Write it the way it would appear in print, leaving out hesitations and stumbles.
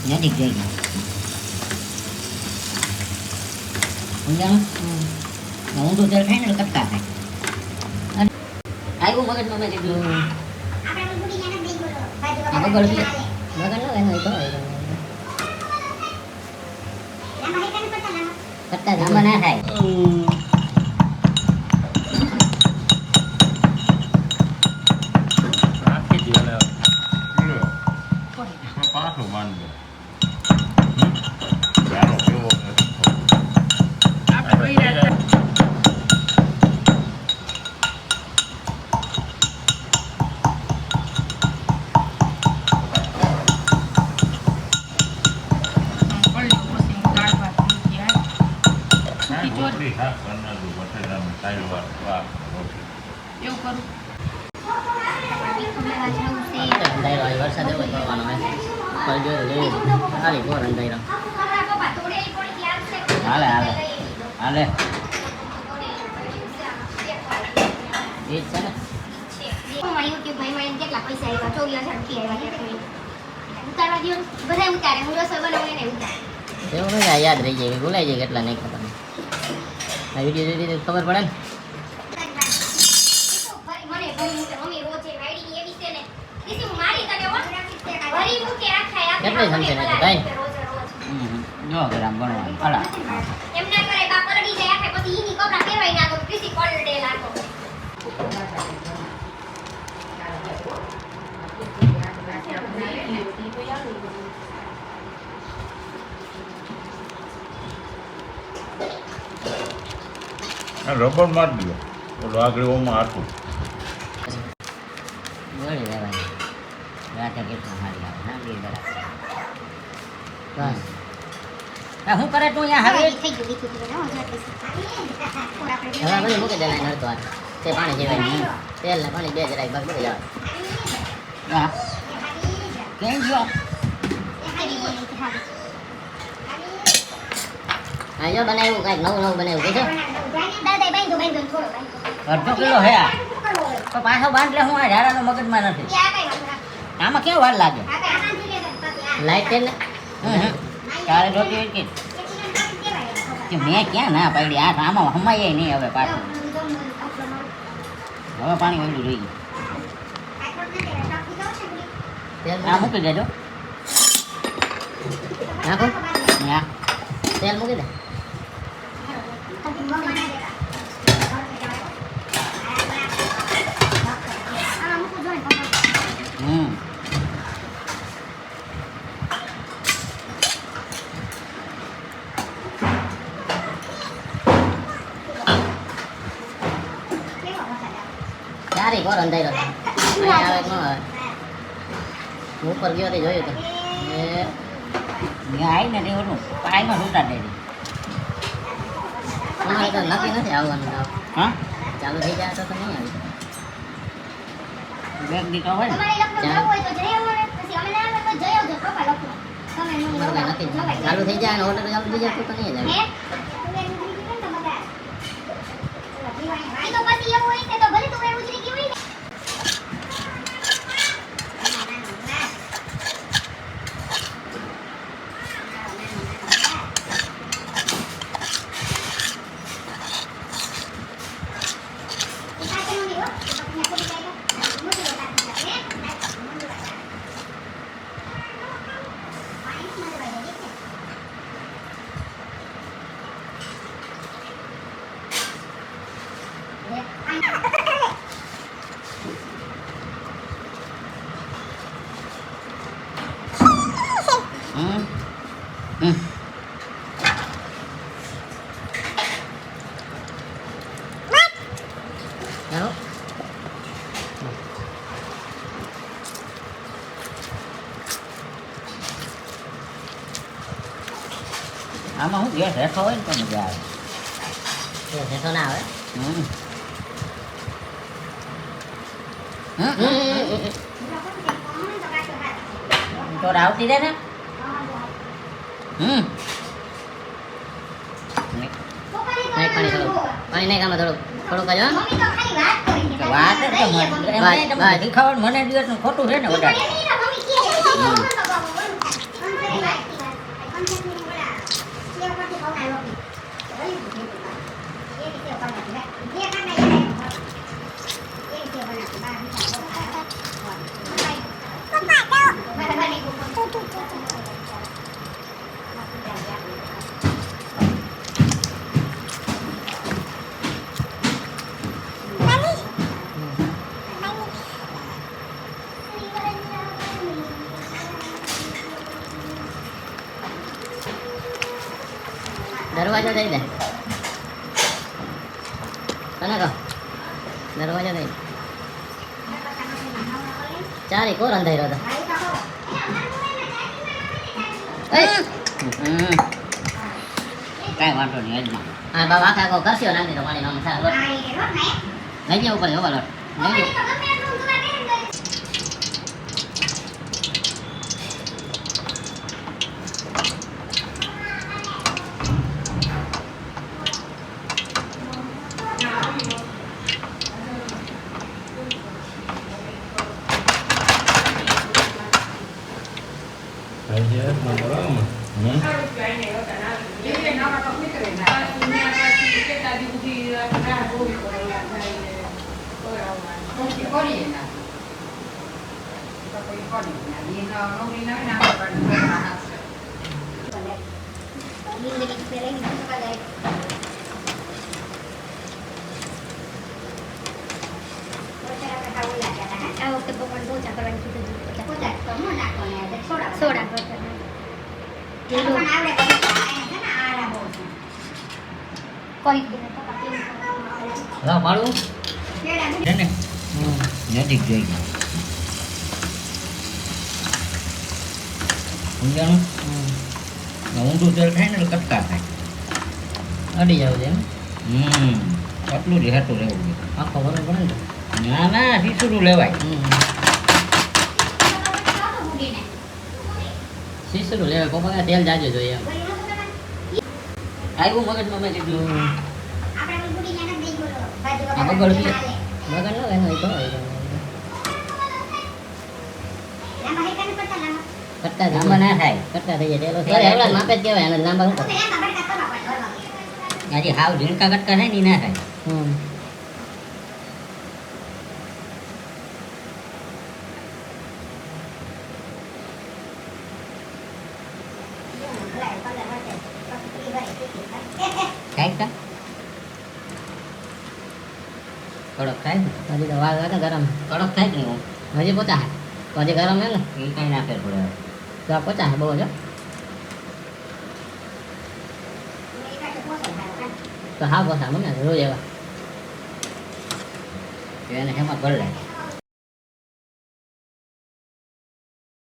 નજીક જઈ ગઈ સમજાણું ઊંધું તેલ ખાય ને એટલે કટકા થાય આવ્યું મગજમાં મેં કીધું વગર ન એનું તો કટકા આમાં ના થાય હાલે એ છે ને કેટલા પૈસા આવ્યા 24,000 રૂપિયા આવ્યા ઉતારવા દો બધા ઉતારે હું રસોઈ બનાવું એને ઉતારે એવું નહીં યાદ રહી જાય ભૂલાઈ જાય કેટલા નહીં ખબર આ વિડીયો જોઈ ખબર પડે ને કેટલી સંખ્યા નથી ભાઈ જો ગ્રામ ગણવાનું અલા એમ ના કરે બા પરડી જાય આખે પછી ઈની કપડા પહેરવાઈ ના તો કૃષિ કોલર ડે લાગો રબર માર દીધો ઓલો આગળ ઓમાં આટલું ગળી લેવાની રાતે કેટલું સારી આવે ના ગીર બસ શું કરે તું અહીંયા હવે થઈ ગયું લીધું તો ના હજાર હવે બધું મૂકી દેવાય નડતો આ તે પાણી જેવાય તેલ ને પાણી બે જરાય ભાગ મૂકી જવાય હા કેમ જો હા જો બનાવ્યું કાંઈક નવું બનાવ્યું કીધું દાદા બાંધો થોડો અડધો કિલો હે આ તો પાછો બાંધ લે હું આ ઝાડાનો મગજમાં નથી આમાં કેવું વાર લાગે લાઈટ તેલ ને તારે રોટી હોય કે મેં ક્યાં ના પાડી આ આમાં હમાય નહીં હવે પાછું હવે પાણી ઓલું રહી ગયું આ મૂકી દેજો નાખો હા તેલ મૂકી દે સારી કોર અંધારો આવે ન આવે ઉપર ગયો તે જોયું તો એ આવી ને ઓલું પાણીમાં છૂટા દે તમારે તો નક્કી નથી આવવાનું હા ચાલુ થઈ જાય તો નહીં આવી બેગ દીધો હોય ને ચાલુ થઈ જાય ને ઓર્ડર ચાલુ થઈ જાય તો નહીં જાય આમાં હું ગેસ હેઠો હોય ને તો મજા આવે ગેસ હેઠો ના આવે તો આવતી રહે ને પાણી નહીં કામ થોડુંક જ વાત મને દિવસનું ખોટું છે ને વધારે દરવાજો દઈ દે તને કહો દરવાજો દઈ ચારે કોર અંધાઈ રહ્યો કાંઈ વાંધો નહીં હજમાં હા બાબા આખા આખો કરશો નાખી તો પાણી નામ સારા લઈ જવું પડે હોવા લોટ લઈ જવું આ વખતે પપ્પાને પોચા કરવાની કીધું હતું. પોચા તો ન નાખવાના, એટલે સોડા નાખવાના. કોઈ દે પપ્પા કેવું કરે. હા પાડું કેળા છે ને નજીક જોઈ ગયા ઊંજાણું ઊંધું તેલ થાય ને એટલે કટકા થાય અડી જાવ છે આટલું જ હેઠું રહેવું છે આખો ભરવું પડે ને ના ના શીસુરું લેવાય શીસુરું લેવાય પપ્પા તેલ જાજો જોઈએ એમ આવ્યું મગજમાં મેં કીધું બગડ છે બગડ ન એનો તો કટકા લાંબા ના થાય કટકા થઈ જાય તેલો એવડા માપે જ કહેવાય અને લાંબા શું હજી હાવ ઝીણકા કટકા થાય ને ના થાય થાય કા કડક થાય ને હજી તો વાર લાગે ગરમ કડક થાય કે હજી પોતા તો હજી ગરમ હે ને એ કાંઈ ના ફેર પડે તો આ પોતા બહુ જો તો હા પોતા મને રોજ એવા એને હેમાં ભર લે